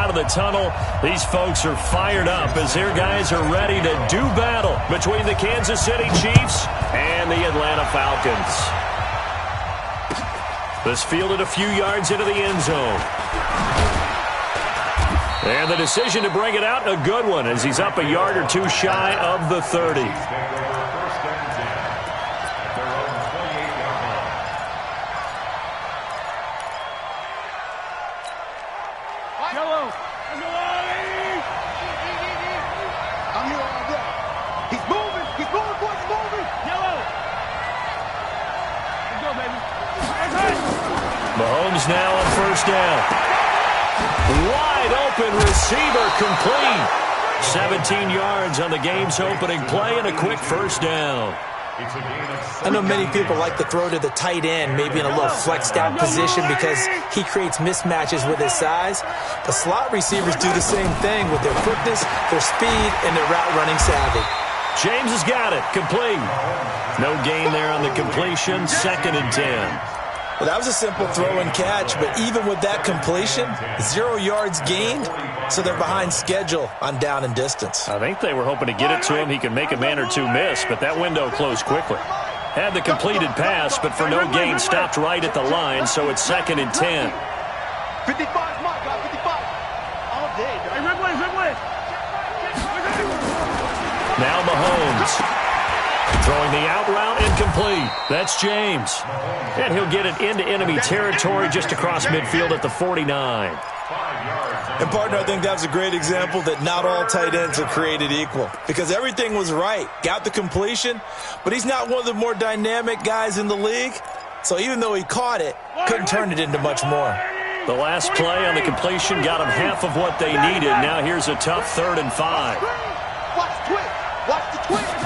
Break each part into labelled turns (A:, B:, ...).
A: out of the tunnel. These folks are fired up as their guys are ready to do battle between the Kansas City Chiefs and the Atlanta Falcons. This fielded a few yards into the end zone. And the decision to bring it out, a good one, as he's up a yard or two shy of the 30. Mahomes now on first down. Wide open receiver complete. 17 yards on the game's opening play and a quick first down.
B: I know many people like to throw to the tight end, maybe in a little flexed out position because he creates mismatches with his size. But slot receivers do the same thing with their quickness, their speed, and their route running savvy.
A: James has got it. Complete. No gain there on the completion. 2nd and 10.
B: Well, that was a simple throw and catch, but even with that completion, 0 yards gained, so they're behind schedule on down and distance.
A: I think they were hoping to get it to him. He could make a man or two miss, but that window closed quickly. Had the completed pass, but for no gain, stopped right at the line, so it's 2nd and 10.
C: 55, Mike, 55. All day, dog.
A: Now Mahomes. Throwing the out route incomplete. That's James. And he'll get it into enemy territory just across midfield at the 49.
B: And, partner, I think that was a great example that not all tight ends are created equal. Because everything was right. Got the completion, but he's not one of the more dynamic guys in the league. So even though he caught it, couldn't turn it into much more.
A: The last play on the completion got him half of what they needed. Now here's a tough 3rd and 5.
C: Watch the twist. Watch the twist.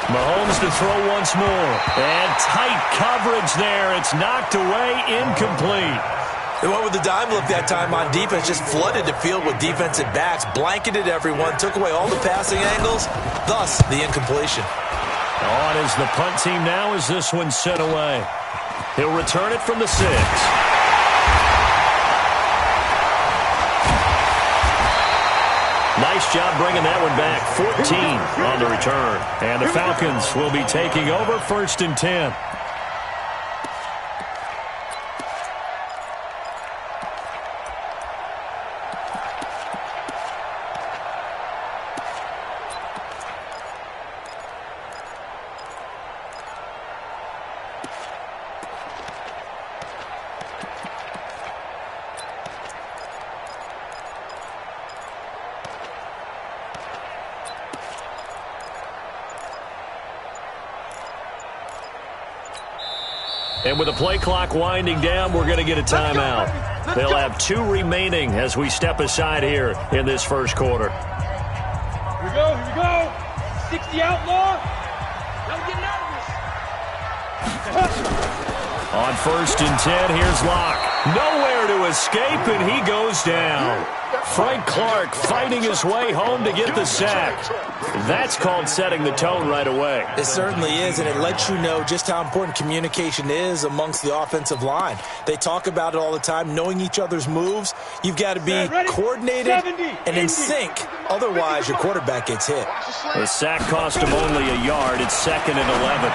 A: Mahomes to throw once more. And tight coverage there. It's knocked away, incomplete.
B: They went with the dime look that time on defense, just flooded the field with defensive backs, blanketed everyone, took away all the passing angles, thus the incompletion.
A: On is the punt team now as this one's sent away. He'll return it from the 6. Nice job bringing that one back. 14 on the return. And the Falcons will be taking over 1st and 10. And with the play clock winding down, we're going to get a timeout. They'll have 2 remaining as we step aside here in this first quarter.
D: Here we go. 60 outlaw. Now get out of this.
A: On 1st and 10, here's Locke. Nowhere to escape, and he goes down. Frank Clark fighting his way home to get the sack. That's called setting the tone right away.
B: It certainly is, and it lets you know just how important communication is amongst the offensive line. They talk about it all the time, knowing each other's moves. You've got to be coordinated and in sync. Otherwise, your quarterback gets hit.
A: The sack cost him only a yard. It's 2nd and 11.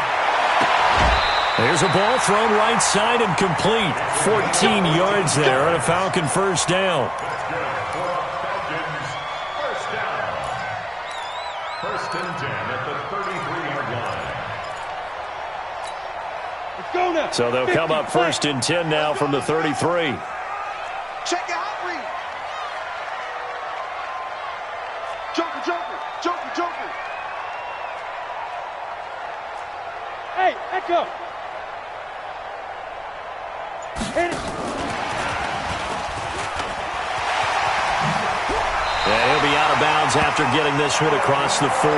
A: There's a ball thrown right side and complete. 14 yards there on a Falcon first down.
E: First and 10 at the 33-yard line.
A: So they'll come up 1st and 10 now from the 33.
C: Check out read. Joker.
D: Hey, Echo. Hit it.
A: Yeah, he'll be out of bounds after getting this one across the 40.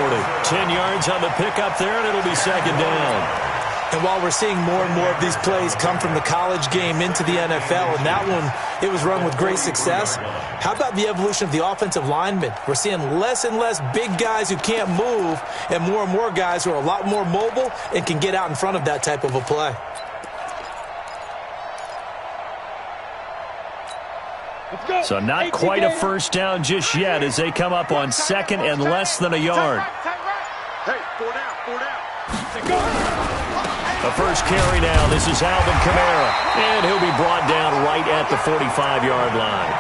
A: 10 yards on the pickup there, and it'll be 2nd down.
B: And while we're seeing more and more of these plays come from the college game into the NFL, and that one, it was run with great success, how about the evolution of the offensive linemen? We're seeing less and less big guys who can't move and more guys who are a lot more mobile and can get out in front of that type of a play.
A: So not quite a first down just yet as they come up on second and less than a yard.
C: Hey, 4 down, 4 down.
A: The first carry now. This is Alvin Kamara. And he'll be brought down right at the 45-yard line.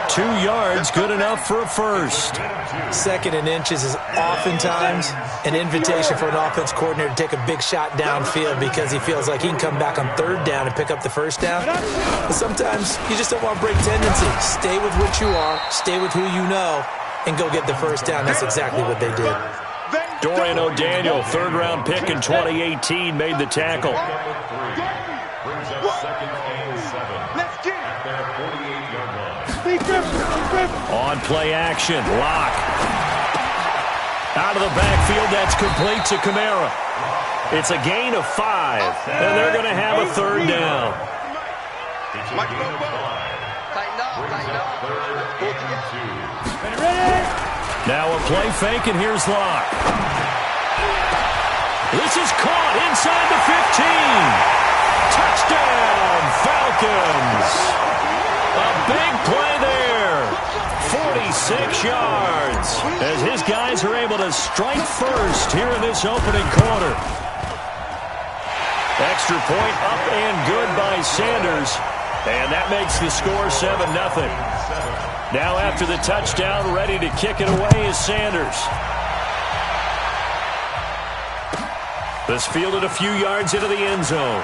A: 2 yards, good enough for a first.
B: Second and inches is oftentimes an invitation for an offense coordinator to take a big shot downfield because he feels like he can come back on third down and pick up the first down. But sometimes you just don't want to break tendency. Stay with what you are, stay with who you know, and go get the first down. That's exactly what they did.
A: Dorian O'Daniel, third-round pick in 2018, made the tackle.
E: Brings up second and 7.
C: Let's get it.
E: At their 48-yard line.
A: On play action, Lock. Out of the backfield, that's complete to Kamara. It's a gain of 5, and they're going to have a third down.
C: Tighten up.
A: Now a play fake, and here's Lock. This is caught inside the 15. Touchdown, Falcons. A big play there. 46 yards as his guys are able to strike first here in this opening quarter. Extra point up and good by Sanders. And that makes the score 7-0. Now after the touchdown, ready to kick it away is Sanders. This fielded a few yards into the end zone.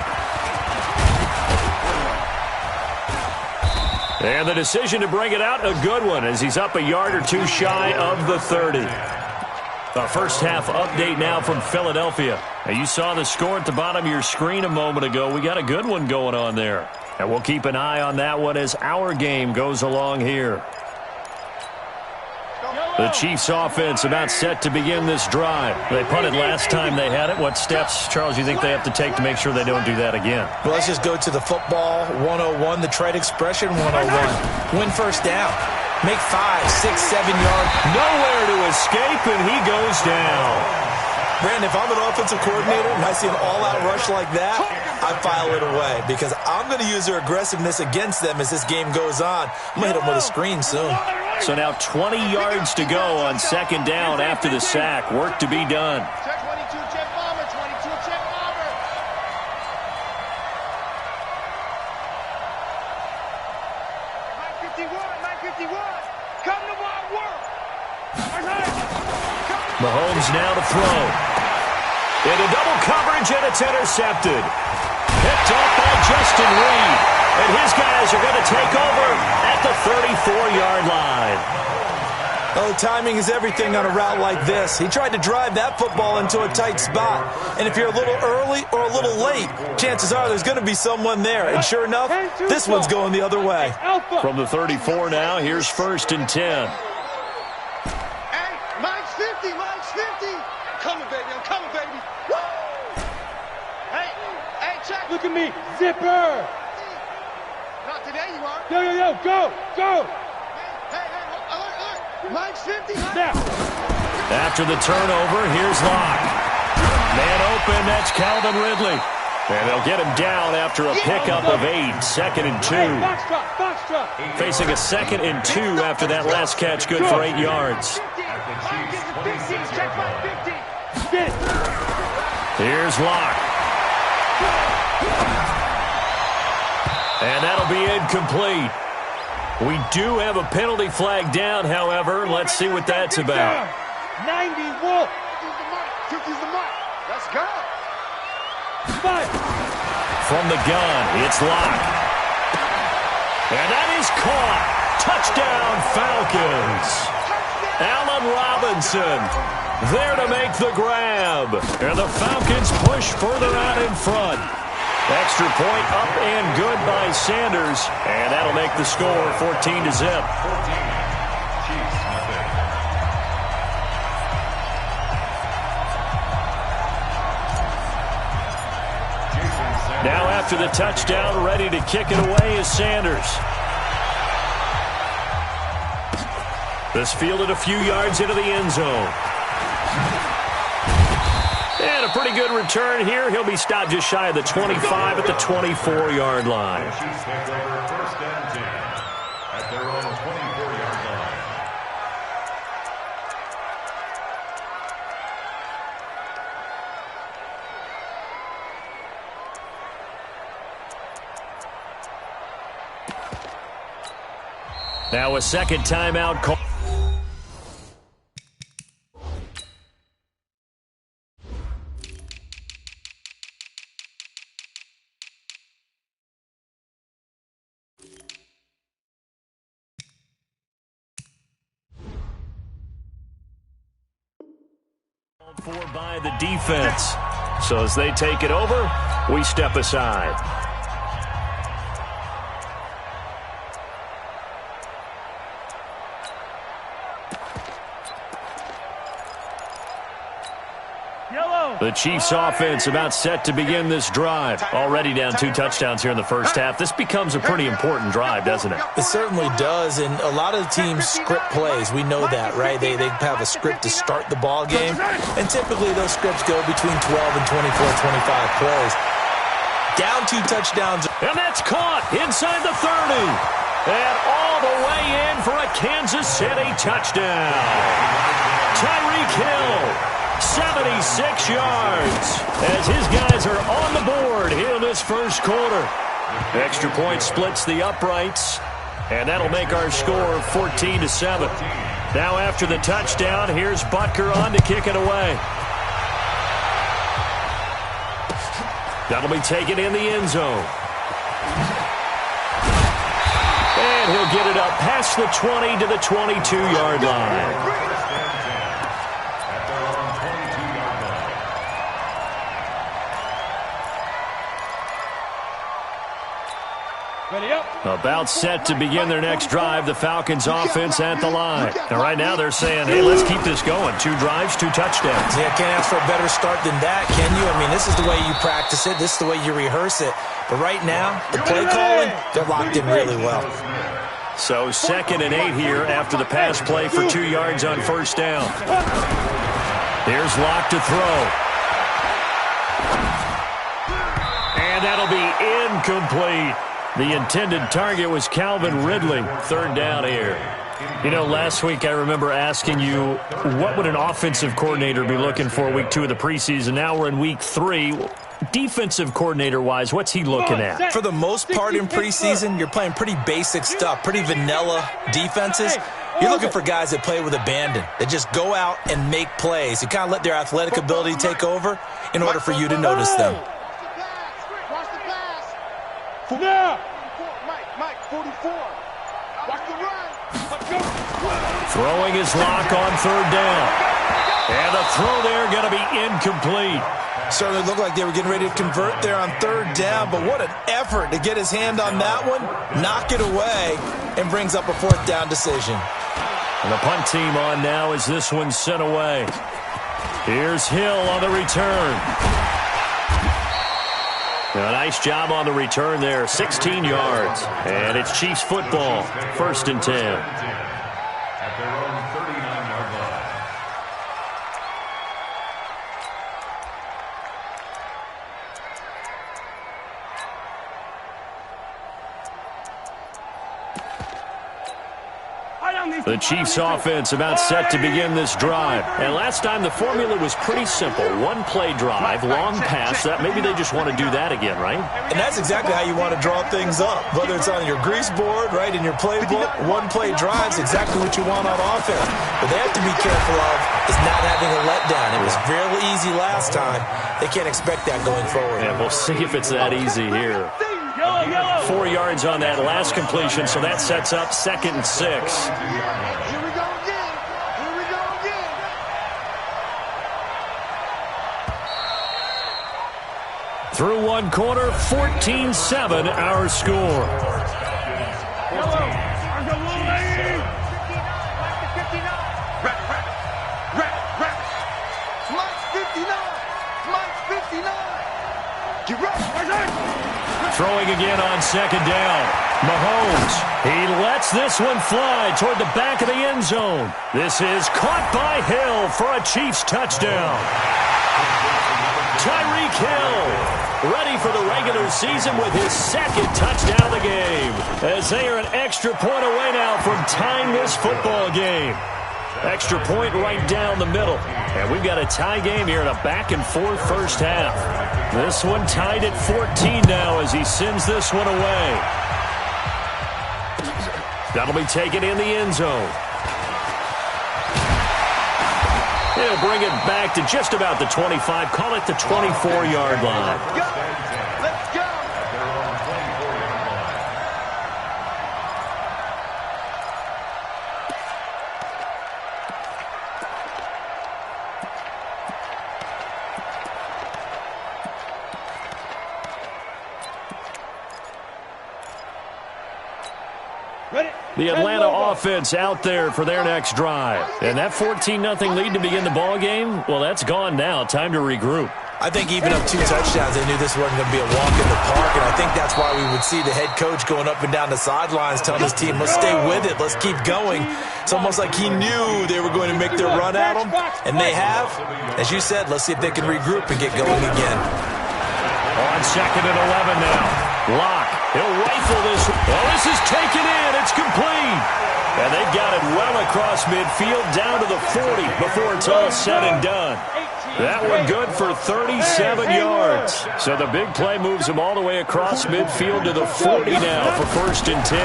A: And the decision to bring it out, a good one, as he's up a yard or two shy of the 30. A first-half update now from Philadelphia. Now, you saw the score at the bottom of your screen a moment ago. We got a good one going on there. And we'll keep an eye on that one as our game goes along here. The Chiefs offense about set to begin this drive. They punted last time they had it. What steps, Charles, you think they have to take to make sure they don't do that again?
B: Well, let's just go to the football 101, the trade expression 101. Win first down. Make 5, 6, 7 yards.
A: Nowhere to escape, and he goes down.
B: Brandon, if I'm an offensive coordinator and I see an all-out rush like that, I file it away because I'm going to use their aggressiveness against them as this game goes on. I'm going to hit them with a screen soon.
A: So now 20 yards to go on second down after the sack. Work to be done.
C: Check 22, check bomber, 22, check bomber. 951. Come to my work.
A: Mahomes now to throw. Into double coverage, and it's intercepted. Picked up by Justin Reed. And his guys are going to take over at the 34-yard line.
B: Oh, timing is everything on a route like this. He tried to drive that football into a tight spot. And if you're a little early or a little late, chances are there's going to be someone there. And sure enough, this one's going the other way.
A: From the 34 now, here's 1st and 10.
C: Hey, mine's 50. I'm coming, baby. Woo! Hey, check.
D: Look at me, zipper.
C: Not today, you are.
D: Yo, go.
C: Hey, alert. Mine's 50.
D: Now.
A: After the turnover, here's Locke. Man open, that's Calvin Ridley. And they'll get him down after a pickup of 8, 2nd and 2.
D: Foxtrot.
A: Facing a 2nd and 2 after that last catch, good for 8 yards. Here's Locke. And that'll be incomplete. We do have a penalty flag down, however. Let's see what that's about.
D: 90 Wolf.
C: 50's the mark. Let's go.
D: 5.
A: From the gun, it's Locke. And that is caught. Touchdown, Falcons. Allen Robinson there to make the grab. And the Falcons push further out in front. Extra point up and good by Sanders. And that'll make the score 14-0. Now after the touchdown, ready to kick it away is Sanders. This fielded a few yards into the end zone. And a pretty good return here. He'll be stopped just shy of the 25 at the 24-yard line.
E: Chiefs take over 1st and 10 at their own
A: Now a second timeout call. For by the defense. So as they take it over, we step aside. The Chiefs offense about set to begin this drive. Already down 2 touchdowns here in the first half. This becomes a pretty important drive, doesn't it?
B: It certainly does, and a lot of the teams script plays. We know that, right? They have a script to start the ball game, and typically those scripts go between 12 and 24, 25 plays. Down 2 touchdowns.
A: And that's caught inside the 30. And all the way in for a Kansas City touchdown. Tyreek Hill. 76 yards as his guys are on the board here in this first quarter. Extra point splits the uprights, and that'll make our score 14-7. Now after the touchdown, here's Butker on to kick it away. That'll be taken in the end zone. And he'll get it up past the 20 to the 22-yard line. About set to begin their next drive, the Falcons offense at the line. And right now they're saying, hey, let's keep this going. 2 drives, 2 touchdowns.
B: Yeah, can't ask for a better start than that, can you? I mean, this is the way you practice it. This is the way you rehearse it. But right now, the play calling, they're locked in really well.
A: So 2nd and 8 here after the pass play for 2 yards on first down. Here's Locke to throw. And that'll be incomplete. The intended target was Calvin Ridley. 3rd down here. You know, last week I remember asking you, what would an offensive coordinator be looking for week 2 of the preseason? Now we're in week 3. Defensive coordinator-wise, what's he looking at?
B: For the most part in preseason, you're playing pretty basic stuff, pretty vanilla defenses. You're looking for guys that play with abandon, that just go out and make plays. You kind of let their athletic ability take over in order for you to notice them.
C: Now. Mike, 44. Watch the run. Let's go.
A: Throwing his Lock on 3rd down. And the throw there going to be incomplete.
B: Certainly looked like they were getting ready to convert there on 3rd down, but what an effort to get his hand on that one, knock it away, and brings up a 4th down decision.
A: And the punt team on now as this one's sent away. Here's Hill on the return. A nice job on the return there, 16 yards. And it's Chiefs football, 1st and 10.
E: At their own 39-yard line.
A: The Chiefs offense about set to begin this drive. And last time the formula was pretty simple. 1 play drive, long pass. That maybe they just want to do that again, right?
B: And that's exactly how you want to draw things up. Whether it's on your grease board, right, in your playbook, 1 play drive's exactly what you want on offense. But they have to be careful of is not having a letdown. It was fairly easy last time. They can't expect that going forward.
A: And we'll see if it's that easy here. 4 yards on that last completion, so that sets up 2nd and 6.
C: Here we go again. Here we go again.
A: Through 1 quarter, 14-7 our score. Throwing again on 2nd down. Mahomes, he lets this one fly toward the back of the end zone. This is caught by Hill for a Chiefs touchdown. Tyreek Hill, ready for the regular season with his 2nd touchdown of the game, as they are an extra point away now from tying this football game. Extra point right down the middle. And we've got a tie game here in a back-and-forth first half. This one tied at 14 now as he sends this one away. That'll be taken in the end zone. He'll bring it back to just about the 25. Call it the 24-yard line.
C: Let's go!
A: The Atlanta offense out there for their next drive. And that 14-0 lead to begin the ball game, well, that's gone now. Time to regroup.
B: I think even up 2 touchdowns, they knew this wasn't going to be a walk in the park, and I think that's why we would see the head coach going up and down the sidelines telling his team, let's stay with it, let's keep going. It's almost like he knew they were going to make their run at him, and they have. As you said, let's see if they can regroup and get going again.
A: On 2nd and 11 now. Locke, he'll rifle this. Well, this is taken in. It's complete. And they've got it well across midfield down to the 40 before it's all said and done. That one good for 37 yards. So the big play moves him all the way across midfield to the 40 now for 1st and 10.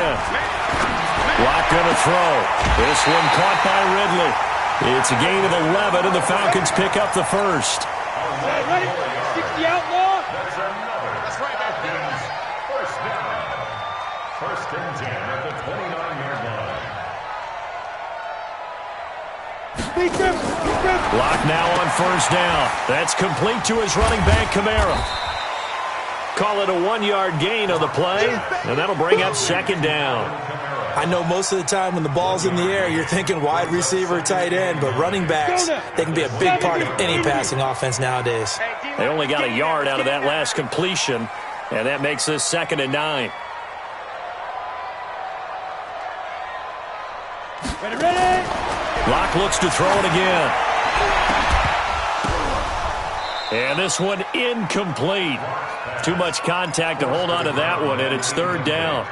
A: Locke going to throw. This one caught by Ridley. It's a gain of 11, and the Falcons pick up the first.
D: Ready? 60 outlaw.
E: That's right, Falcons. First down. 1st and 10 at the 29-yard line.
A: Locke now on 1st down. That's complete to his running back, Kamara. Call it a 1-yard gain on the play, and that'll bring up 2nd down.
B: I know most of the time when the ball's in the air, you're thinking wide receiver, tight end, but running backs, they can be a big part of any passing offense nowadays.
A: They only got a yard out of that last completion, and that makes this 2nd and 9.
D: Ready?
A: Locke looks to throw it again. And this one incomplete. Too much contact to hold on to that one, and it's 3rd down.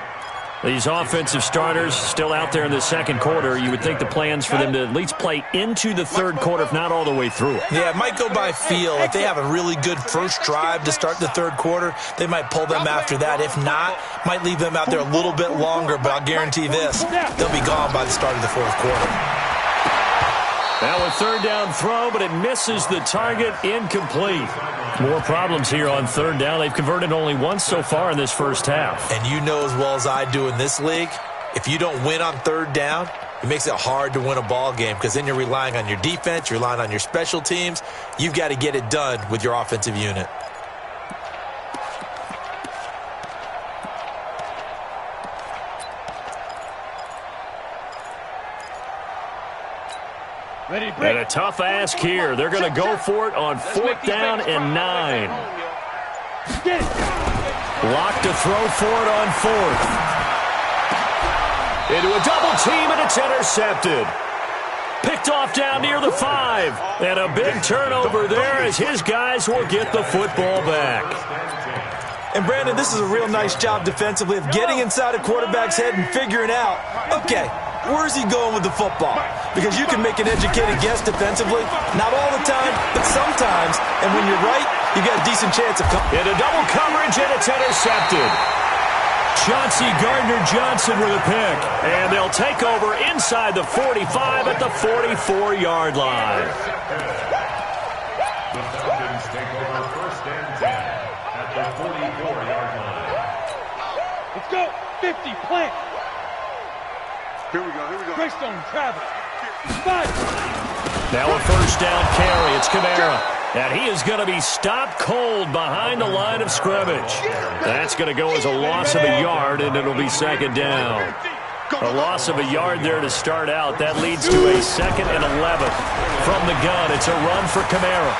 A: These offensive starters still out there in the 2nd quarter. You would think the plans for them to at least play into the 3rd quarter, if not all the way through it.
B: Yeah, it might go by feel. If they have a really good first drive to start the 3rd quarter, they might pull them after that. If not, might leave them out there a little bit longer, but I'll guarantee this, they'll be gone by the start of the 4th quarter.
A: Now a 3rd down throw, but it misses the target, incomplete. More problems here on 3rd down. They've converted only once so far in this first half.
B: And you know as well as I do in this league, if you don't win on 3rd down, it makes it hard to win a ball game because then you're relying on your defense, you're relying on your special teams. You've got to get it done with your offensive unit.
D: Ready,
A: And a tough ask here. They're going to go for it on 4th down and 9.
D: Get it.
A: Locke to throw for it on 4th. Into a double team, and it's intercepted. Picked off down near the 5. And a big turnover there as his guys will get the football back.
B: And, Brandon, this is a real nice job defensively of getting inside a quarterback's head and figuring out, okay, where's he going with the football? Because you can make an educated guess defensively. Not all the time, but sometimes. And when you're right, you got a decent chance of coming.
A: Into double coverage, and it's intercepted. Chauncey Gardner-Johnson with a pick. And they'll take over inside the 45 at the 44-yard line.
E: The Falcons take over 1st and 10 at the 44-yard line.
D: Let's go. 50, plant.
C: Here we go.
D: Greystone, travel. 5.
A: Now a 1st down carry. It's Kamara. And he is going to be stopped cold behind the line of scrimmage. That's going to go as a loss of a yard, and it'll be 2nd down. A loss of a yard there to start out. That leads to a 2nd and 11. From the gun, it's a run for Kamara.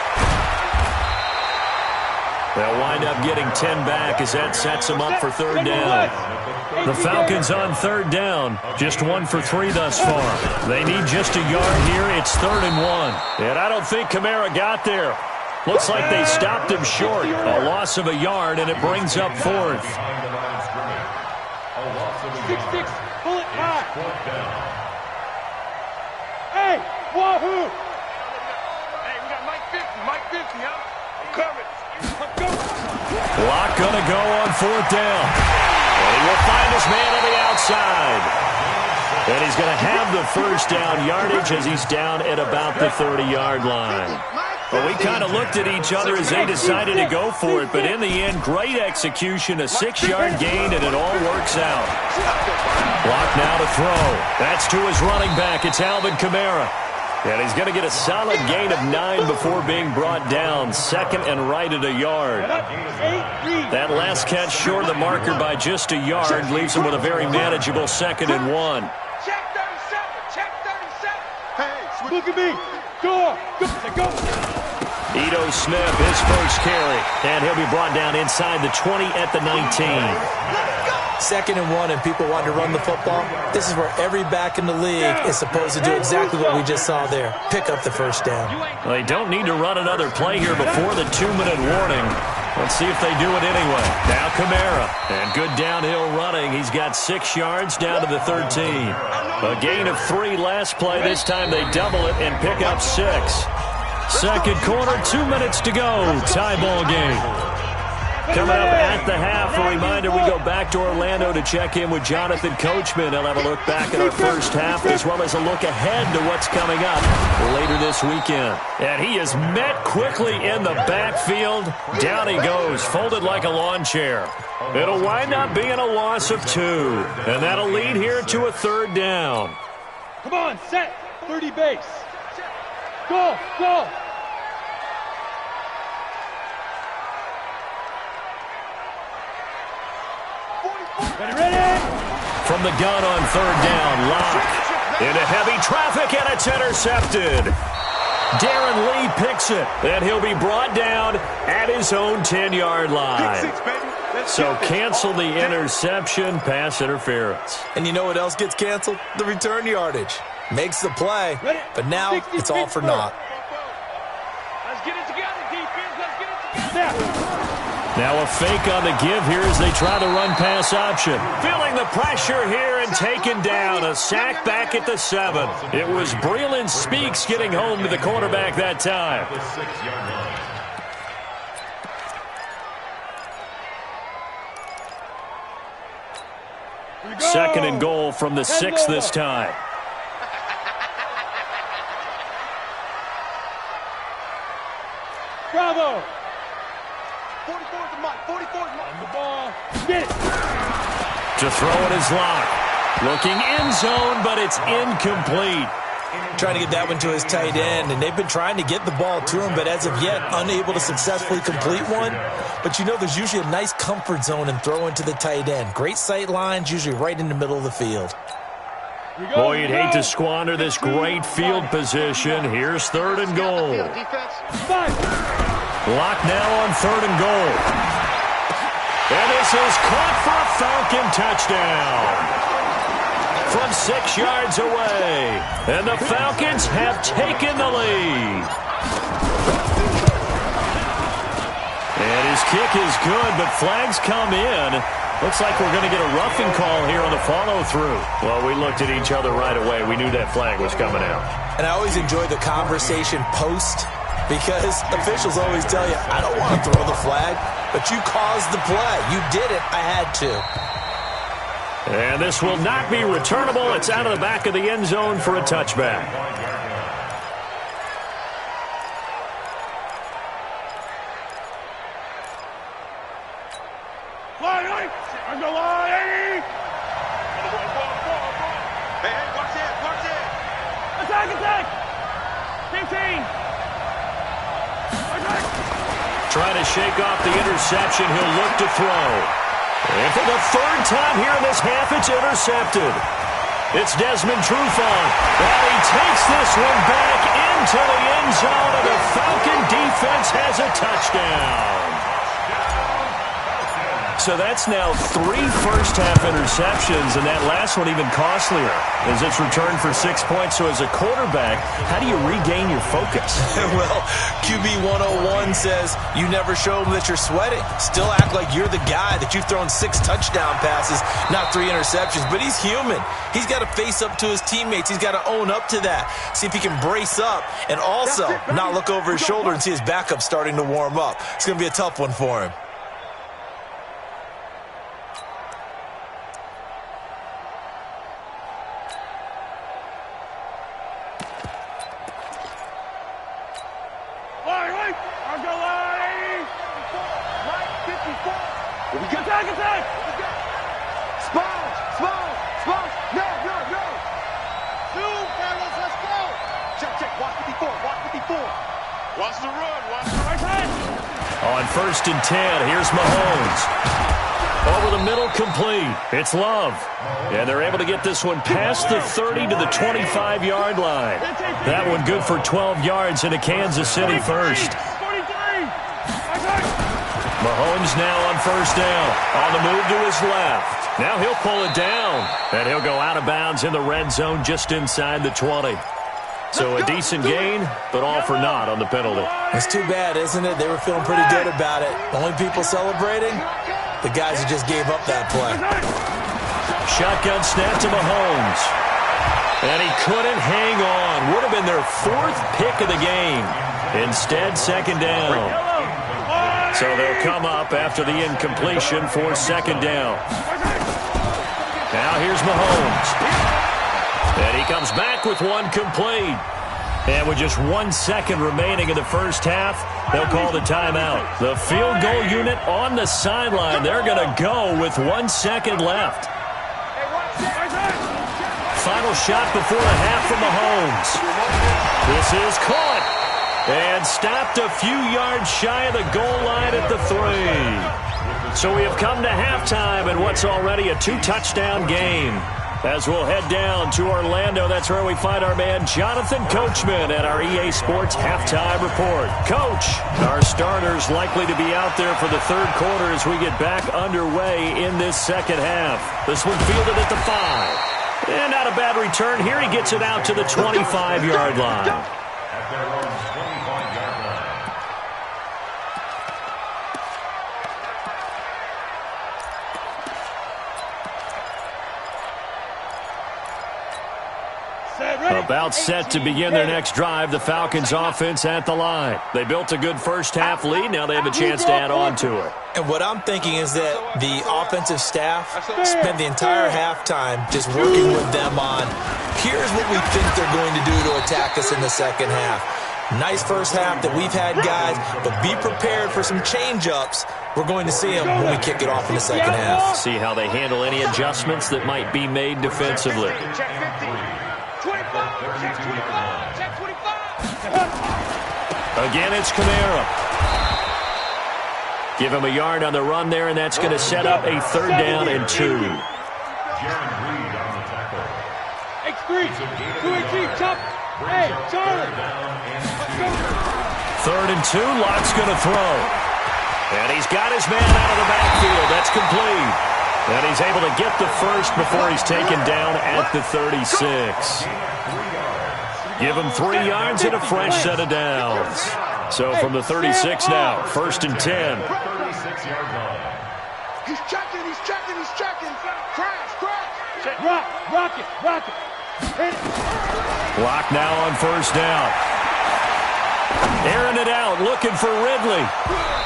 A: They'll wind up getting 10 back as that sets them up for 3rd down. The Falcons on 3rd down, just 1 for 3 thus far. They need just a yard here. It's 3rd and 1. And I don't think Kamara got there. Looks like they stopped him short. A loss of a yard, and it brings up 4th.
D: 6-6, pull it high. Hey, wahoo!
C: Hey, we got Mike 50, huh? I'm coming.
D: Go.
A: Locke gonna go on 4th down. And he will find his man on the outside. And he's going to have the first down yardage as he's down at about the 30-yard line. Well, we kind of looked at each other as they decided to go for it, but in the end, great execution, a 6-yard gain, and it all works out. Block now to throw. That's to his running back. It's Alvin Kamara. And he's going to get a solid gain of 9 before being brought down. Second and right at a yard. That last catch short of the marker by just a yard leaves him with a very manageable 2nd and 1.
C: Check 37. Check 37. Hey,
D: Look at me. Go.
A: Ito Smith, his first carry. And he'll be brought down inside the 20 at the 19.
B: 2nd and 1 and people want to run the football. This is where every back in the league is supposed to do exactly what we just saw there. Pick up the first down.
A: Well, they don't need to run another play here before the 2-minute warning. Let's see if they do it anyway. Now Kamara. And good downhill running. He's got 6 yards down to the 13. A gain of 3 last play. This time they double it and pick up 6. Second quarter, 2 minutes to go. Tie ball game. Coming up at the half, a reminder we go back to Orlando to check in with Jonathan Coachman. He'll have a look back at our first half as well as a look ahead to what's coming up later this weekend. And he is met quickly in the backfield. Down he goes, folded like a lawn chair. It'll wind up being a loss of 2. And that'll lead here to a 3rd down.
D: Come on, set. 30 base. Go. Ready?
A: From the gun on 3rd down, Locke into heavy traffic, and it's intercepted. Darren Lee picks it, and he'll be brought down at his own 10-yard line. So cancel the interception, pass interference.
B: And you know what else gets canceled? The return yardage. Makes the play, but now it's all for naught.
C: Let's get it together, defense. Let's get it together.
A: Now a fake on the give here as they try the run-pass option. Feeling the pressure here and taken down. A sack back at the 7. It was Breland Speaks getting home to the quarterback that time. Second and goal from the 6 this time.
D: Bravo.
C: 44's the mark. 44's
D: The ball. Get it.
A: To throw it is Locke. Looking end zone, but it's incomplete.
B: Trying to get that one to his tight end, and they've been trying to get the ball to him, but as of yet, unable to successfully complete one. But you know there's usually a nice comfort zone in throwing to the tight end. Great sight lines, usually right in the middle of the field.
A: Boy, you'd hate to squander this great field position. Here's 3rd and goal. Lock now on 3rd and goal. And this is caught for a Falcon touchdown. From 6 yards away. And the Falcons have taken the lead. And his kick is good, but flags come in. Looks like we're going to get a roughing call here on the follow-through. Well, we looked at each other right away. We knew that flag was coming out.
B: And I always enjoy the conversation post because officials always tell you, I don't want to throw the flag, but you caused the play. You did it. I had to.
A: And this will not be returnable. It's out of the back of the end zone for a touchback.
C: On the line. Hey, watch it. Attack. 15. Attack.
A: Trying to shake off the interception. He'll look to throw. And for the 3rd time here in this half, it's intercepted. It's Desmond Trufant. And he takes this one back into the end zone, and the Falcon defense has a touchdown. So that's now 3 first-half interceptions, and that last one even costlier as it's returned for 6 points. So as a quarterback, how do you regain your focus?
B: Well, QB 101 says you never show them that you're sweating. Still act like you're the guy, that you've thrown 6 touchdown passes, not 3 interceptions. But he's human. He's got to face up to his teammates. He's got to own up to that. See if he can brace up and also not look over his shoulder and see his backup starting to warm up. It's going to be a tough one for him.
D: Attack, attack!
C: Small. No. Zoom, Carlos, let's go. Check. Watch 54. Watch the run. Watch the right hand.
A: On 1st and 10, here's Mahomes. Over the middle, complete. It's Love. And they're able to get this one past the 30 to the 25-yard line. That one good for 12 yards into Kansas City first.
D: 43.
A: Mahomes now on 1st down. On the move to his left. Now he'll pull it down. And he'll go out of bounds in the red zone just inside the 20. So a decent gain, but all for naught on the penalty.
B: It's too bad, isn't it? They were feeling pretty good about it. The only people celebrating, the guys who just gave up that play.
A: Shotgun snap to Mahomes. And he couldn't hang on. Would have been their 4th pick of the game. Instead, 2nd down. So they'll come up after the incompletion for 2nd down. Now here's Mahomes. And he comes back with one complete. And with just 1 second remaining in the first half, they'll call the timeout. The field goal unit on the sideline. They're going to go with 1 second left. Final shot before the half from Mahomes. This is caught. And stopped a few yards shy of the goal line at the 3. So we have come to halftime in what's already a 2-touchdown game. As we'll head down to Orlando, that's where we find our man Jonathan Coachman at our EA Sports Halftime Report. Coach, our starters likely to be out there for the 3rd quarter as we get back underway in this 2nd half. This one fielded at the 5. And not a bad return. Here he gets it out to the 25-yard line.
E: At their own 25-yard line.
A: About set to begin their next drive, the Falcons offense at the line. They built a good first half lead. Now they have a chance to add on to it.
B: And what I'm thinking is that the offensive staff spent the entire halftime just working with them on, here's what we think they're going to do to attack us in the 2nd half. Nice first half that we've had, guys, but be prepared for some change-ups. We're going to see them when we kick it off in the 2nd half.
A: See how they handle any adjustments that might be made defensively.
C: Check 50. 25. Check 25.
A: Again, it's Kamara. Give him a yard on the run there, and that's going to set up a 3rd down and 2.
E: Jaron Reed on the tackle.
D: X3. 2-8, chop. Hey, Charlie.
A: 3rd and 2. Lott's going to throw. And he's got his man out of the backfield. That's complete. And he's able to get the first before he's taken down at the 36. Give him 3 yards and a fresh set of downs. So from the 36 now, 1st and 10.
E: 36-yard line.
C: He's checking. Crash.
D: Rock it. Hit it.
A: Block now on 1st down. Airing it out, looking for Ridley.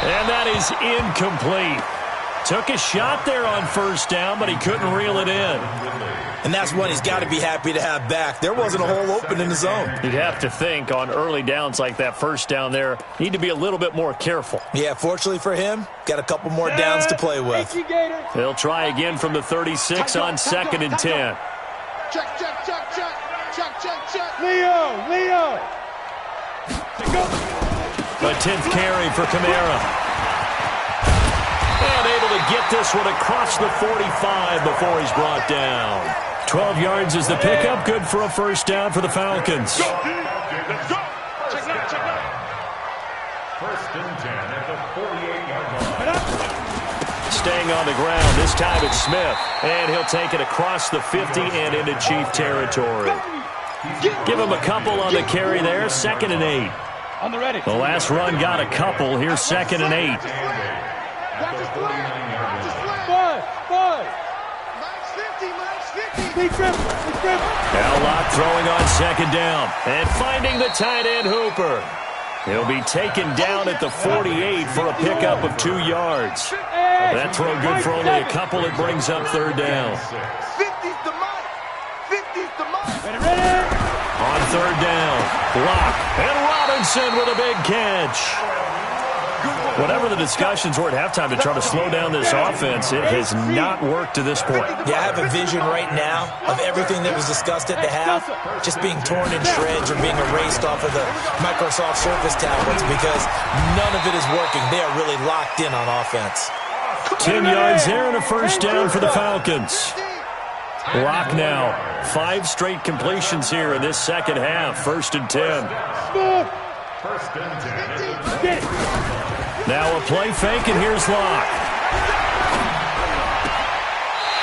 A: And that is incomplete. Took a shot there on 1st down, but he couldn't reel it in.
B: And that's one he's got to be happy to have back. There wasn't a hole open in the zone.
A: You'd have to think on early downs like that 1st down there, need to be a little bit more careful.
B: Yeah, fortunately for him, got a couple more downs to play with.
A: They'll try again from the 36 on 2nd and 10.
C: Check.
D: Leo.
A: A 10th carry for Kamara. And able to get this one across the 45 before he's brought down. 12 yards is the pickup. Good for a 1st down for the Falcons.
C: Let's go. Check out.
E: 1st and 10 at the 48-yard line.
A: Staying on the ground. This time it's Smith. And he'll take it across the 50 and into Chief territory. Give him a couple on the carry there. 2nd and 8.
D: On the ready.
A: The last run got a couple. Here's 2nd and 8.
E: At the 49-yard line.
D: Five.
C: Max 50.
D: Big grip.
A: Now Lott throwing on 2nd down. And finding the tight end Hooper. He'll be taken down at the 48 for a pickup of 2 yards. That throw good for only a couple. It brings up 3rd down.
C: 50's the mark.
D: Ready.
A: On 3rd down, Block, and Robinson with a big catch. Whatever the discussions were at halftime to try to slow down this offense, it has not worked to this point.
B: Yeah, I have a vision right now of everything that was discussed at the half just being torn in shreds or being erased off of the Microsoft Surface tablets because none of it is working. They are really locked in on offense.
A: 10 yards there and a first down for the Falcons. Lock now. 5 straight completions here in this second half. 1st and 10.
E: First and 10.
A: Now a play fake, and here's Locke.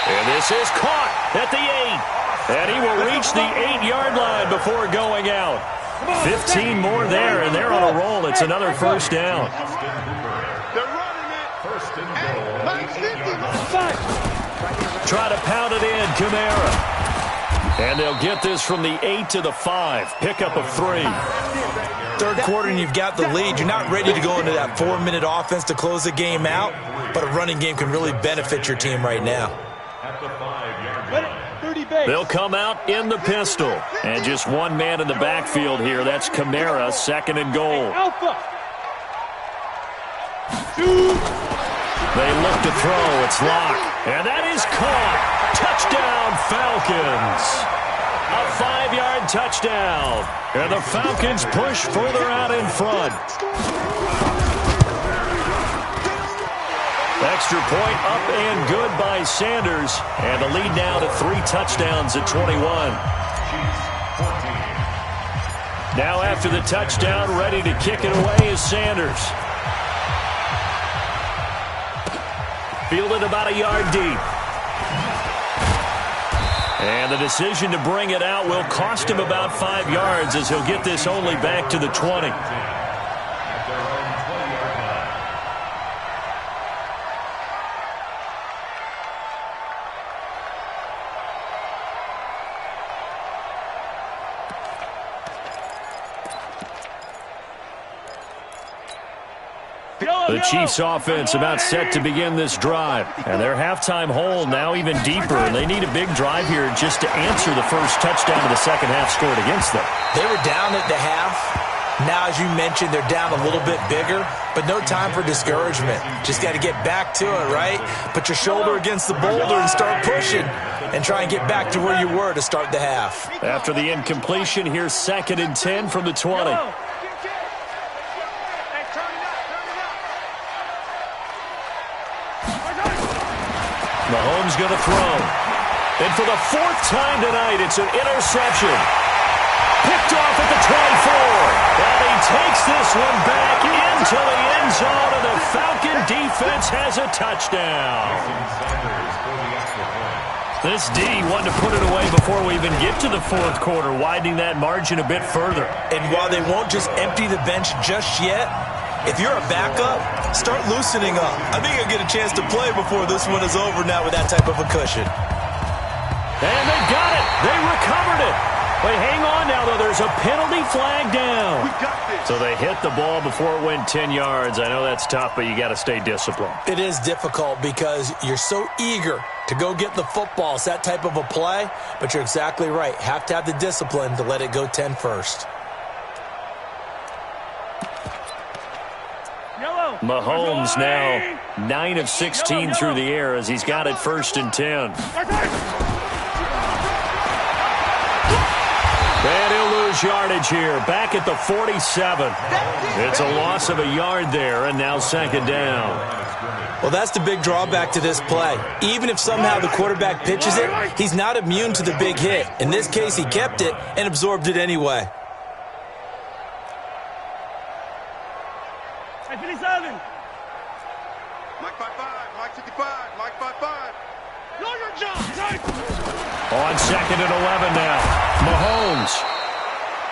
A: And this is caught at the 8. And he will reach the 8-yard line before going out. 15 more there, and they're on a roll. It's another first down.
C: They're running it.
E: First and goal.
A: Try to pound it in, Kamara. And they'll get this from the 8 to the 5. Pickup of 3.
B: Third quarter and you've got the lead. You're not ready to go into that 4-minute offense to close the game out, but a running game can really benefit your team right now.
E: At the 5-yard line.
D: 30 base.
A: They'll come out in the pistol. And just one man in the backfield here. That's Kamara, 2nd and goal.
D: Alpha.
A: They look to throw. It's Locke. And that is caught. Touchdown, Falcons. A 5-yard touchdown. And the Falcons push further out in front. Extra point up and good by Sanders. And the lead now to 3 touchdowns at 21. Now after the touchdown, ready to kick it away is Sanders. Fielded about a yard deep. And the decision to bring it out will cost him about 5 yards as he'll get this only back to the 20. The Chiefs offense about set to begin this drive. And their halftime hole now even deeper. And they need a big drive here just to answer the first touchdown of the second half scored against them.
B: They were down at the half. Now, as you mentioned, they're down a little bit bigger, but no time for discouragement. Just got to get back to it, right? Put your shoulder against the boulder and start pushing and try and get back to where you were to start the half.
A: After the incompletion, here's 2nd and 10 from the 20. Mahomes going to throw. And for the 4th time tonight, it's an interception. Picked off at the 24. And he takes this one back into the end zone, and the Falcon defense has a touchdown. This D wanted to put it away before we even get to the 4th quarter, widening that margin a bit further.
B: And while they won't just empty the bench just yet, if you're a backup, start loosening up. I think you'll get a chance to play before this one is over now with that type of a cushion.
A: And they got it. They recovered it. But hang on now, though. There's a penalty flag down.
C: We got this.
A: So they hit the ball before it went 10 yards. I know that's tough, but you got to stay disciplined.
B: It is difficult because you're so eager to go get the football. It's that type of a play, but you're exactly right. Have to have the discipline to let it go 10 first.
A: Mahomes now 9 of 16 through the air as he's got it 1st and 10. And he'll lose yardage here. Back at the 47. It's a loss of a yard there, and now 2nd down.
B: Well, that's the big drawback to this play. Even if somehow the quarterback pitches it, he's not immune to the big hit. In this case, he kept it and absorbed it anyway.
C: Mike 5-5, Mike 55, Mike 5-5. Know your job, right?
A: On 2nd and 11 now. Mahomes.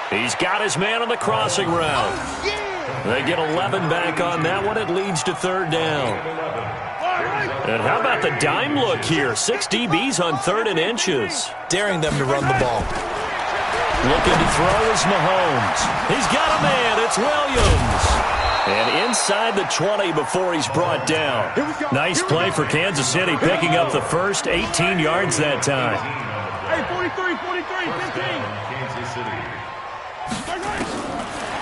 A: He's got his man on the crossing route. They get 11 back on that one. It leads to 3rd down. And how about the dime look here? 6 DBs on 3rd and inches.
B: Daring them to run the ball.
A: Looking to throw is Mahomes. He's got a man. It's Williams. And inside the 20 before he's brought down. Nice play for Kansas City, picking up the first 18 yards that time.
D: Hey, 43, 15.
E: Kansas City.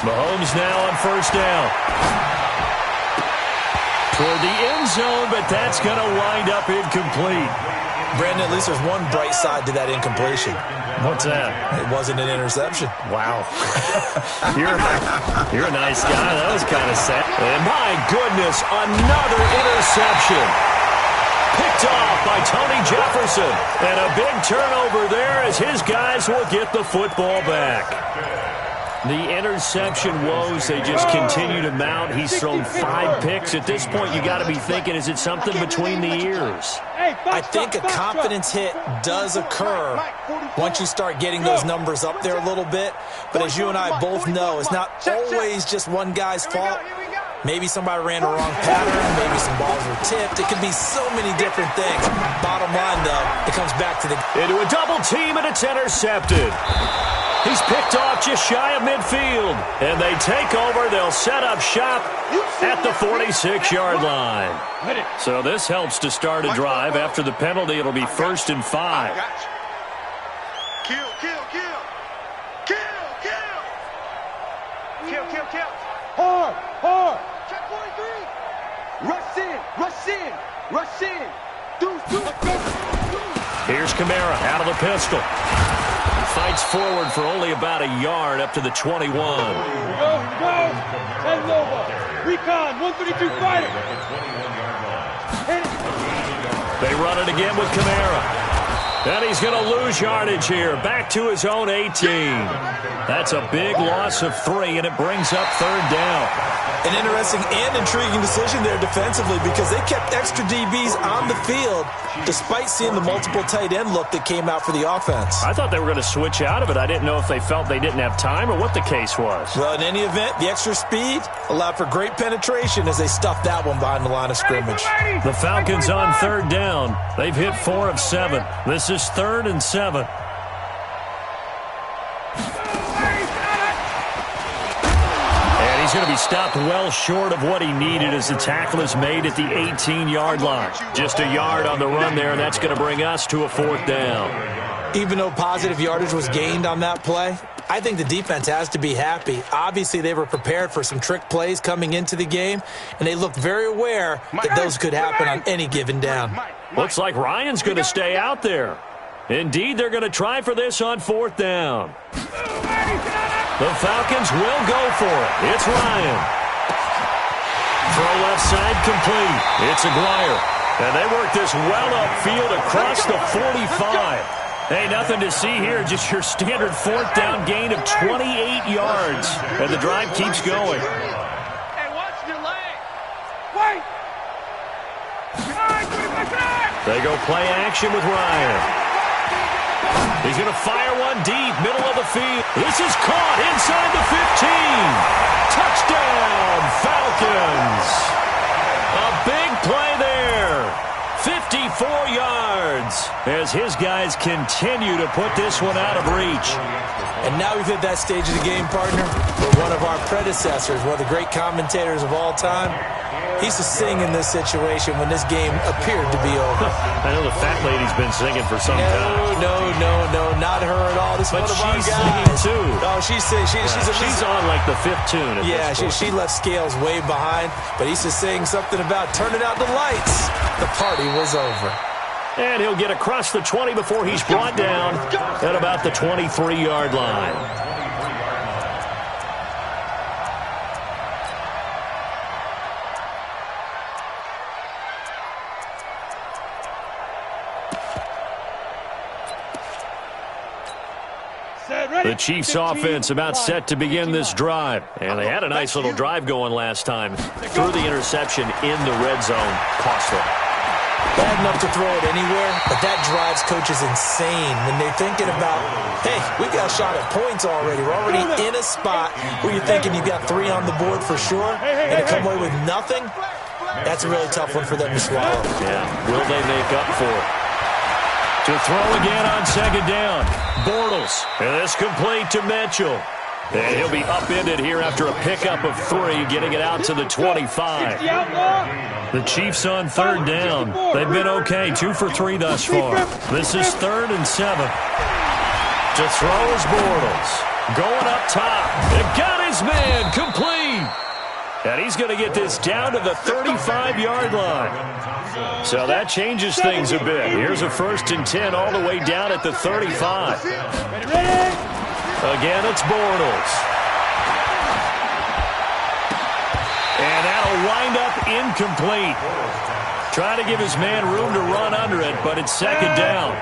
A: Mahomes now on 1st down. toward the end zone, but that's going to wind up incomplete.
B: Brandon, at least there's one bright side to that incompletion.
A: What's that?
B: It wasn't an interception.
A: Wow. You're a nice guy. That was kind of sad. And my goodness, another interception. Picked off by Tony Jefferson. And a big turnover there as his guys will get the football back. The interception woes, they just continue to mount. He's thrown 5 picks. At this point, you got to be thinking, is it something between the ears?
B: I think a confidence hit does occur once you start getting those numbers up there a little bit. But as you and I both know, it's not always just one guy's fault. Maybe somebody ran a wrong pattern. Maybe some balls were tipped. It could be so many different things. Bottom line, though, it comes back to the...
A: Into a double team, and it's intercepted. He's picked off just shy of midfield. And they take over. They'll set up shop at the 46-yard line. So this helps to start a drive. After the penalty, it'll be 1st and 5.
C: Kill. Hard. Check 43. Rush in.
A: Here's Kamara out of the pistol. Fights forward for only about a yard up to the 21.
D: Here we go. Heading over. Recon, 132 fighter.
A: They run it again with Kamara. And he's going to lose yardage here. Back to his own 18. That's a big loss of 3, and it brings up 3rd down.
B: An interesting and intriguing decision there defensively because they kept extra DBs on the field despite seeing the multiple tight end look that came out for the offense.
A: I thought they were going to switch out of it. I didn't know if they felt they didn't have time or what the case was.
B: Well, in any event, the extra speed allowed for great penetration as they stuffed that one behind the line of scrimmage.
A: The Falcons on 3rd down. They've hit 4 of 7. This is 3rd and 7. He's going to be stopped well short of what he needed as the tackle is made at the 18-yard line. Just a yard on the run there, and that's going to bring us to a 4th down.
B: Even though positive yardage was gained on that play, I think the defense has to be happy. Obviously, they were prepared for some trick plays coming into the game, and they looked very aware that those could happen on any given down.
A: Looks like Ryan's going to stay out there. Indeed, they're going to try for this on 4th down. The Falcons will go for it. It's Ryan. Throw left side complete. It's Aguirre. And they work this well upfield across the 45. Hey, nothing to see here. Just your standard 4th down gain of 28 yards. And the drive keeps going.
C: Hey, watch your leg. Wait.
A: They go play action with Ryan. He's going to fire one deep, middle of the field. This is caught inside the 15. Touchdown, Falcons. A big play there. 54 yards as his guys continue to put this one out of reach.
B: And now we've hit that stage of the game, partner, where one of our predecessors, one of the great commentators of all time, he used to sing in this situation when this game appeared to be over.
A: I know the fat lady's been singing for some time.
B: No, not her at all. This is one of our guys.
A: She's singing too.
B: Oh, she's
A: on like the 5th tune.
B: She left Scales way behind, but he's just saying something about turning out the lights. The party was over.
A: And he'll get across the 20 before he's brought down at about the 23-yard line. The Chiefs offense about set to begin this drive. And they had a nice little drive going last time. Threw the interception in the red zone. Cost them.
B: Bad enough to throw it anywhere, but that drives coaches insane when they're thinking about, hey, we got a shot at points already. We're already in a spot where you're thinking you got 3 on the board for sure, and to come away with nothing, that's a really tough one for them to swallow.
A: Yeah, will they make up for it? To throw again on 2nd down. Bortles. And this complete to Mitchell. And he'll be upended here after a pickup of 3, getting it out to the 25. The Chiefs on 3rd down. They've been okay, 2 for 3 thus far. This is 3rd and 7. To throw is Bortles. Going up top. It got his man complete. And he's going to get this down to the 35-yard line. So that changes things a bit. Here's a 1st and 10 all the way down at the 35. Again, it's Bortles. And that'll wind up incomplete. Trying to give his man room to run under it, but it's 2nd down.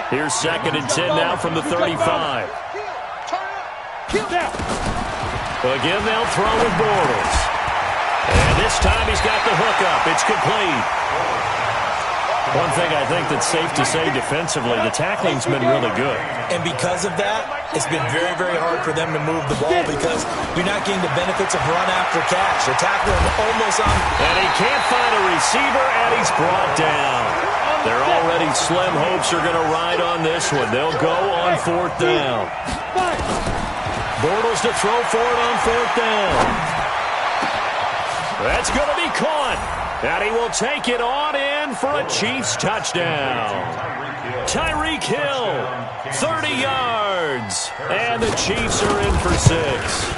A: Here's 2nd and 10 now from the 35. Again, they'll throw with Bortles. And this time he's got the hookup. It's complete. One thing I think that's safe to say defensively, the tackling's been really good.
B: And because of that, it's been very, very hard for them to move the ball because you're not getting the benefits of run after catch. They're tackling almost on.
A: And he can't find a receiver, and he's brought down. They're already slim hopes are going to ride on this one. They'll go on 4th down. Bortles to throw for it on 4th down. That's going to be caught. And he will take it on in for a Chiefs touchdown. Tyreek Hill, 30 yards. And the Chiefs are in for 6.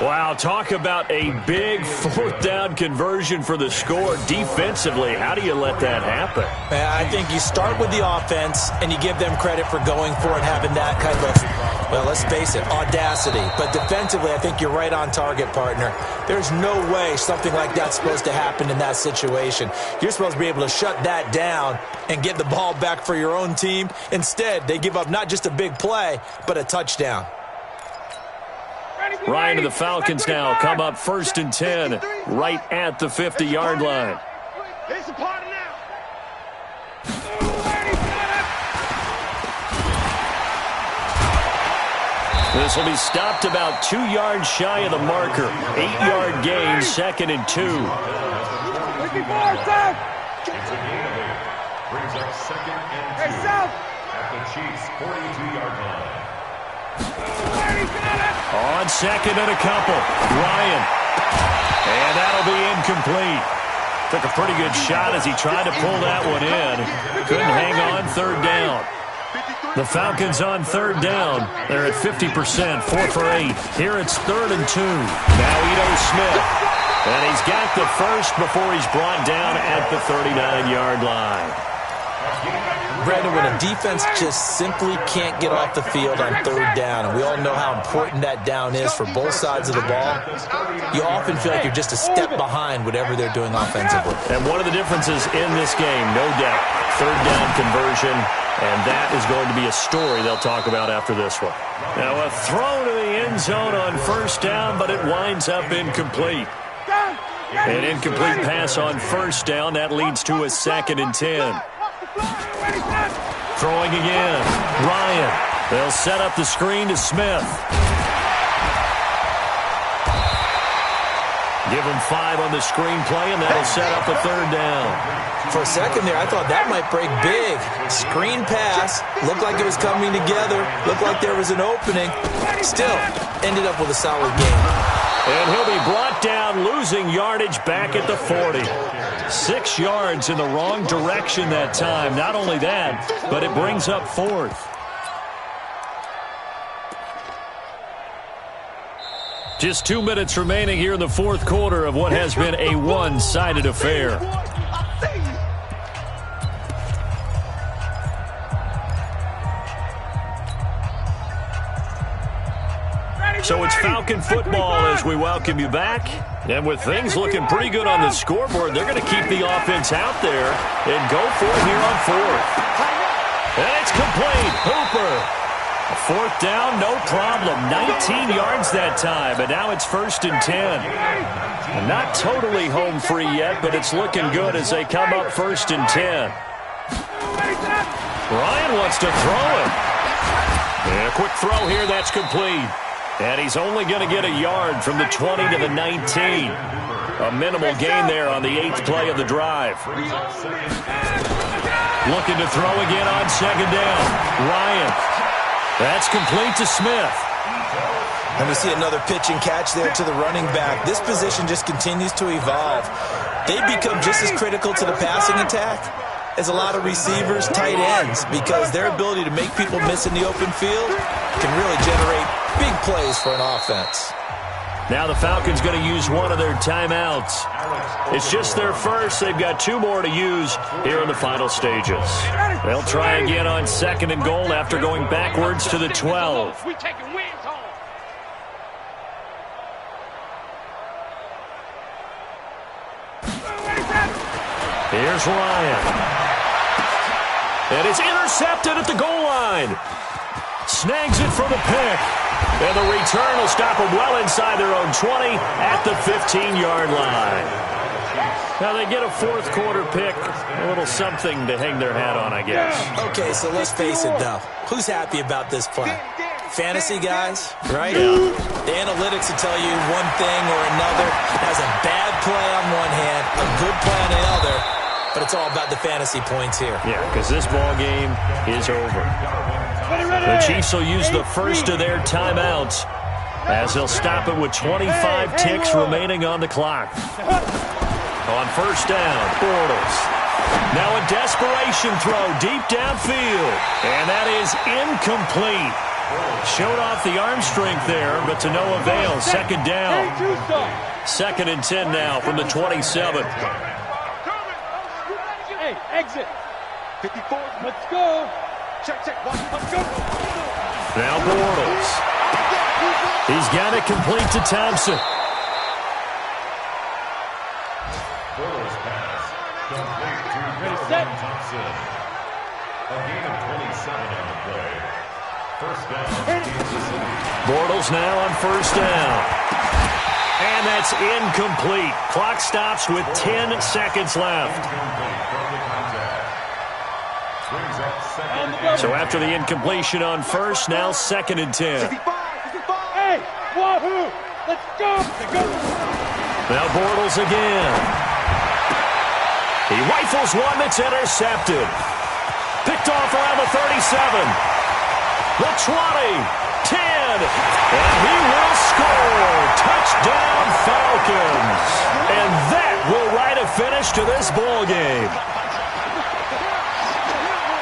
A: Wow, talk about a big 4th down conversion for the score. Defensively, how do you let that happen?
B: I think you start with the offense, and you give them credit for going for it, having that kind of, well, let's face it, audacity. But defensively, I think you're right on target, partner. There's no way something like that's supposed to happen in that situation. You're supposed to be able to shut that down and get the ball back for your own team. Instead, they give up not just a big play, but a touchdown.
A: Ryan to the Falcons now come up 1st and 10 right at the 50-yard line.
C: It's a party now.
A: This will be stopped about 2 yards shy of the marker. 8-yard gain, 2nd and 2.
E: It's a gain. Brings up 2nd and 2 at the Chiefs' 42-yard line.
A: On 2nd and a couple. Ryan. And that'll be incomplete. Took a pretty good shot as he tried to pull that one in. Couldn't hang on 3rd down. The Falcons on 3rd down. They're at 50%, 4 for 8. Here it's 3rd and 2. Now Ito Smith. And he's got the first before he's brought down at the 39-yard line.
B: Brandon, when a defense just simply can't get off the field on 3rd down, and we all know how important that down is for both sides of the ball, you often feel like you're just a step behind whatever they're doing offensively.
A: And one of the differences in this game, no doubt, 3rd down conversion, and that is going to be a story they'll talk about after this one. Now a throw to the end zone on 1st down, but it winds up incomplete. An incomplete pass on 1st down. That leads to a 2nd and 10. Throwing again. Ryan. They'll set up the screen to Smith. Give him 5 on the screen play, and that'll set up a 3rd down.
B: For a second there, I thought that might break big. Screen pass. Looked like it was coming together. Looked like there was an opening. Still, ended up with a solid game.
A: And he'll be brought down, losing yardage back at the 40. 6 yards in the wrong direction that time. Not only that, but it brings up 4th. Just 2 minutes remaining here in the 4th quarter of what has been a one-sided affair. So it's Falcon football as we welcome you back. And with things looking pretty good on the scoreboard, they're going to keep the offense out there and go for it here on 4th. And it's complete. Hooper. 4th down, no problem. 19 yards that time, and now it's 1st and 10. Not totally home free yet, but it's looking good as they come up 1st and 10. Ryan wants to throw it. And a quick throw here, that's complete. And he's only going to get a yard from the 20 to the 19. A minimal gain there on the 8th play of the drive. Looking to throw again on 2nd down. Ryan. That's complete to Smith.
B: And we see another pitch and catch there to the running back. This position just continues to evolve. They become just as critical to the passing attack as a lot of receivers, tight ends, because their ability to make people miss in the open field can really generate big plays for an offense.
A: Now the Falcons going to use one of their timeouts. It's just their first. They've got 2 more to use here in the final stages. They'll try again on 2nd and goal after going backwards to the 12.
C: We taking wins home.
A: Here's Ryan. And it's intercepted at the goal line. Snags it for the pick. And the return will stop them well inside their own 20 at the 15-yard line. Now they get a 4th quarter pick. A little something to hang their hat on, I guess.
B: Okay, so let's face it, though. Who's happy about this play? Fantasy guys, right?
A: Yeah.
B: The analytics will tell you one thing or another. It has a bad play on one hand, a good play on the other, but it's all about the fantasy points here.
A: Yeah, because this ball game is over. The Chiefs will use the first of their timeouts as they'll stop it with 25 ticks remaining on the clock. On 1st down, Bortles. Now a desperation throw deep downfield, and that is incomplete. Showed off the arm strength there, but to no avail. 2nd down. 2nd and 10 now from the 27.
D: Hey, exit.
C: 54.
D: Let's go.
C: Check. Let's go.
A: Now Bortles. He's got it complete to Thompson.
E: Bortles pass. Complete to
D: Ready, set.
E: Thompson. A gain of 27 on the play. 1st down, Kansas City.
A: Bortles now on 1st down. And that's incomplete. Clock stops with 10 seconds left.
E: Incomplete from the contact. Brings up 2nd.
A: So after the incompletion on 1st, now 2nd and 10.
C: 55.
D: Hey, wahoo. Let's go.
A: Now Bortles again. He rifles one that's intercepted. Picked off around the 37. The 20, 10, and he will score. Touchdown, Falcons. And that will write a finish to this ball game.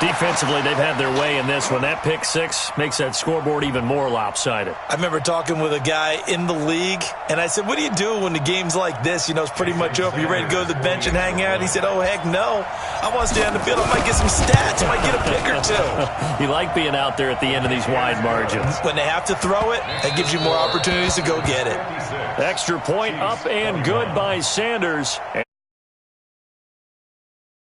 A: Defensively, they've had their way in this one. That pick 6 makes that scoreboard even more lopsided.
B: I remember talking with a guy in the league, and I said, what do you do when the game's like this? You know, it's pretty much over. You ready to go to the bench and hang out? He said, oh, heck no. I want to stay on the field. I might get some stats. I might get a pick or 2.
A: You like being out there at the end of these wide margins.
B: When they have to throw it, that gives you more opportunities to go get it.
A: Extra point up and good by Sanders.